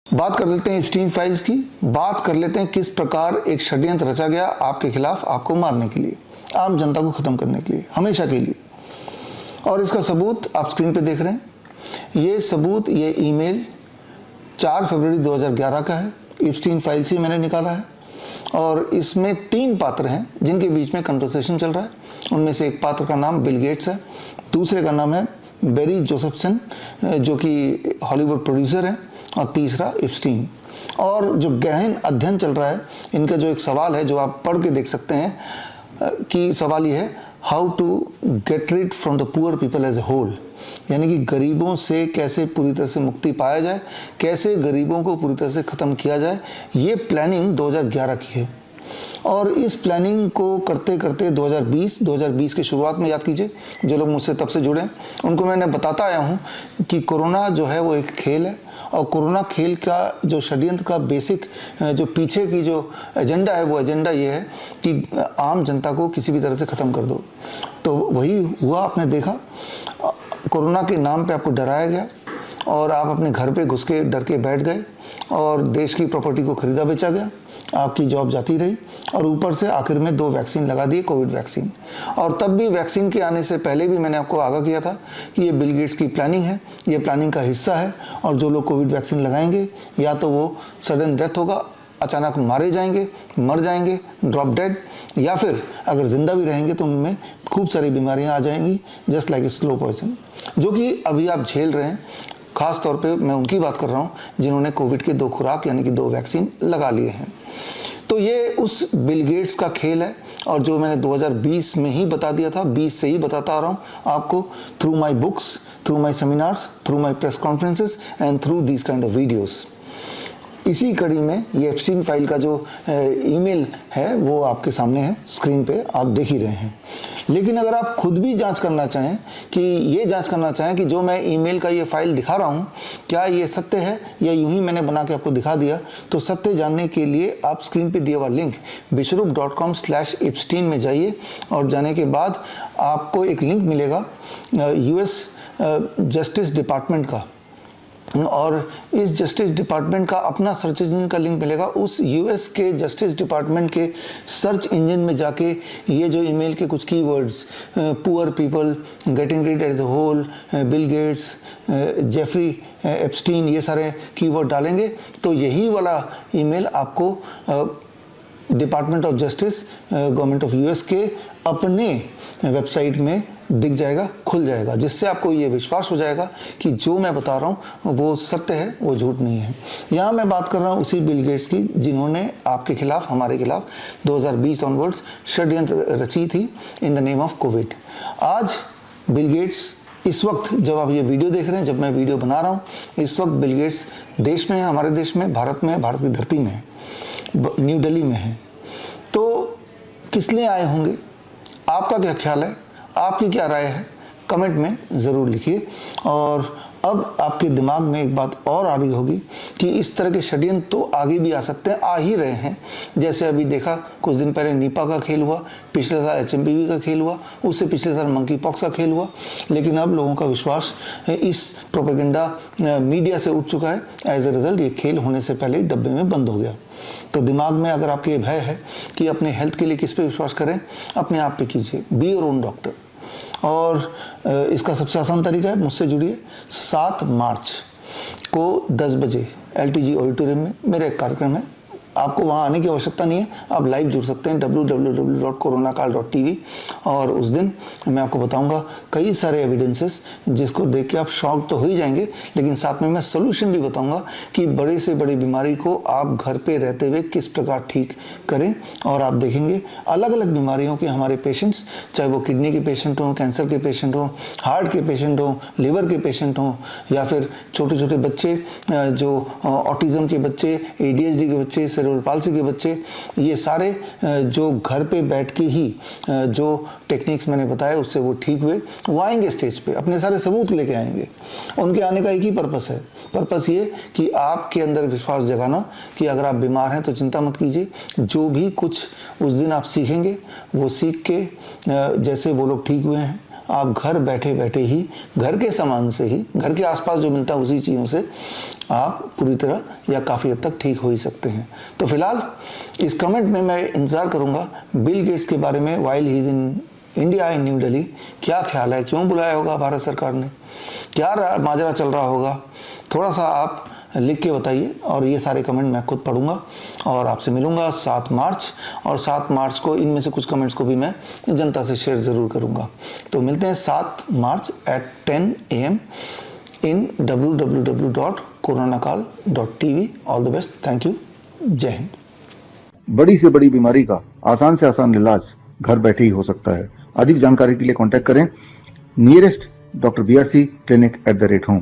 बात कर लेते हैं एप्स्टीन फाइल्स की। बात कर लेते हैं किस प्रकार एक षड्यंत्र रचा गया आपके खिलाफ, आपको मारने के लिए, आम जनता को खत्म करने के लिए, हमेशा के लिए। और इसका सबूत आप स्क्रीन पे देख रहे हैं। ये सबूत, ये ईमेल 4 फरवरी 2011 का है। एप्स्टीन फाइल से मैंने निकाला है और इसमें 3 पात्र हैं जिनके बीच में कन्वर्सेशन चल रहा है। उनमें से एक पात्र का नाम बिल गेट्स है, दूसरे का नाम है बेरी जोसेफसन जो कि हॉलीवुड प्रोड्यूसर है, और तीसरा एप्स्टीन। और जो गहन अध्ययन चल रहा है, इनका जो एक सवाल है जो आप पढ़ के देख सकते हैं कि सवाल ये है, how to get rid from the poor people as a whole, यानी कि गरीबों से कैसे पूरी तरह से मुक्ति पाया जाए, कैसे गरीबों को पूरी तरह से ख़त्म किया जाए। ये प्लानिंग 2011 की है और इस प्लानिंग को करते करते 2020 की शुरुआत में, याद कीजिए जो लोग मुझसे तब से जुड़े हैं उनको मैंने बताता आया हूँ कि कोरोना जो है वो एक खेल है और कोरोना खेल का जो षड्यंत्र का बेसिक जो पीछे की जो एजेंडा है वो एजेंडा ये है कि आम जनता को किसी भी तरह से ख़त्म कर दो। तो वही हुआ, आपने देखा। कोरोना के नाम पे आपको डराया गया और आप अपने घर पे घुस के डर के बैठ गए और देश की प्रॉपर्टी को खरीदा बेचा गया, आपकी जॉब जाती रही और ऊपर से आखिर में 2 वैक्सीन लगा दिए, कोविड वैक्सीन। और तब भी वैक्सीन के आने से पहले भी मैंने आपको आगाह किया था कि ये बिल गेट्स की प्लानिंग है, ये प्लानिंग का हिस्सा है और जो लोग कोविड वैक्सीन लगाएंगे या तो वो सडन डेथ होगा, अचानक मारे जाएंगे, मर जाएंगे, ड्रॉप डेड, या फिर अगर जिंदा भी रहेंगे तो उनमें खूब सारी बीमारियां आ जाएंगी, जस्ट लाइक स्लो पॉइजन, जो कि अभी आप झेल रहे हैं। खास तौर पे मैं उनकी बात कर रहा हूँ जिन्होंने कोविड के 2 खुराक यानी कि 2 वैक्सीन लगा लिए हैं। तो ये उस बिल गेट्स का खेल है और जो मैंने 2020 में ही बता दिया था, 20 से ही बताता आ रहा हूँ आपको, through my books, through my seminars, through my press conferences and through these kind of videos. इसी कड़ी में ये एप्स्टीन फाइल का जो ईमेल है वो आपके सामने है, स्क्रीन पे आप देख ही रहे हैं। लेकिन अगर आप खुद भी जांच करना चाहें कि जो मैं ईमेल का ये फाइल दिखा रहा हूँ क्या ये सत्य है या यूं ही मैंने बना के आपको दिखा दिया, तो सत्य जानने के लिए आप स्क्रीन पे दिया हुआ लिंक bishrup.com/epstein में जाइए और जाने के बाद आपको एक लिंक मिलेगा US जस्टिस डिपार्टमेंट का, और इस जस्टिस डिपार्टमेंट का अपना सर्च इंजन का लिंक मिलेगा। उस US के जस्टिस डिपार्टमेंट के सर्च इंजन में जाके ये जो ईमेल के कुछ keywords, poor people, getting rid as a whole, Bill Gates, Jeffrey Epstein, ये सारे कीवर्ड डालेंगे तो यही वाला ईमेल आपको department of justice government of US के अपने वेबसाइट में दिख जाएगा, खुल जाएगा, जिससे आपको ये विश्वास हो जाएगा कि जो मैं बता रहा हूँ वो सत्य है, वो झूठ नहीं है। यहाँ मैं बात कर रहा हूँ उसी बिल गेट्स की जिन्होंने आपके खिलाफ, हमारे खिलाफ 2020 ऑनवर्ड्स षड्यंत्र रची थी in the name of Covid. आज बिल गेट्स, इस वक्त जब आप ये वीडियो देख रहे हैं, जब मैं वीडियो बना रहा हूँ, इस वक्त बिल गेट्स देश में है, हमारे देश में, भारत में, भारत की धरती में है, न्यू दिल्ली में है। तो किस लिए आए होंगे? आपका क्या ख्याल है, आपकी क्या राय है, कमेंट में ज़रूर लिखिए। और अब आपके दिमाग में एक बात और आ रही होगी कि इस तरह के षड्यंत्र तो आगे भी आ सकते हैं, आ ही रहे हैं। जैसे अभी देखा कुछ दिन पहले निपा का खेल हुआ, पिछले साल HMPV का खेल हुआ, उससे पिछले साल मंकी पॉक्स का खेल हुआ। लेकिन अब लोगों का विश्वास इस प्रोपेगेंडा मीडिया से उठ चुका है। एज ए रिजल्ट ये खेल होने से पहले ही डब्बे में बंद हो गया। तो दिमाग में अगर आपके भय है कि अपने हेल्थ के लिए किस पे विश्वास करें, अपने आप पे कीजिए, बी योर ओन डॉक्टर। और इसका सबसे आसान तरीका है, मुझसे जुड़िए। 7 मार्च को 10 बजे LTG ऑडिटोरियम में मेरा एक कार्यक्रम है। आपको वहाँ आने की आवश्यकता नहीं है, आप लाइव जुड़ सकते हैं www.coronakal.tv। और उस दिन मैं आपको बताऊंगा कई सारे एविडेंसेस जिसको देख के आप शॉक तो हो ही जाएंगे, लेकिन साथ में मैं सोल्यूशन भी बताऊंगा कि बड़े से बड़ी बीमारी को आप घर पे रहते हुए किस प्रकार ठीक करें। और आप देखेंगे अलग अलग बीमारियों के हमारे पेशेंट्स, चाहे वो किडनी के पेशेंट हों, कैंसर के पेशेंट हों, हार्ट के पेशेंट हों, लिवर के पेशेंट हों, या फिर छोटे छोटे बच्चे जो ऑटिज्म के बच्चे, ADHD के बच्चे, सेरेब्रल पाल्सी के बच्चे, ये सारे जो घर पे बैठ के ही जो टेक्निक्स मैंने बताया उससे वो ठीक हुए, वो आएंगे स्टेज पे, अपने सारे सबूत लेके आएंगे। उनके आने का एक ही पर्पस है, पर्पस ये कि आपके अंदर विश्वास जगाना कि अगर आप बीमार हैं तो चिंता मत कीजिए। जो भी कुछ उस दिन आप सीखेंगे वो सीख के जैसे वो लोग ठीक हुए हैं आप घर बैठे बैठे ही घर के सामान से ही, घर के आसपास जो मिलता है उसी चीज़ों से आप पूरी तरह या काफ़ी हद तक ठीक हो ही सकते हैं। तो फिलहाल इस कमेंट में मैं इंतज़ार करूँगा बिल गेट्स के बारे में, while he is in India in new Delhi, क्या ख्याल है, क्यों बुलाया होगा भारत सरकार ने, क्या माजरा चल रहा होगा, थोड़ा सा आप लिख के बताइए। और ये सारे कमेंट मैं खुद पढ़ूंगा और आपसे मिलूंगा 7 मार्च, और 7 मार्च को इनमें से कुछ कमेंट्स को भी मैं जनता से शेयर ज़रूर करूंगा। तो मिलते हैं 7 मार्च at 10 AM in www.coronakal.tv। All the best, thank you, जय हिंद। बड़ी से बड़ी बीमारी का आसान से आसान इलाज घर बैठे ही हो सकता है। अधिक जानकारी के लिए कांटेक्ट करें नियरेस्ट Dr. BRC clinic@home।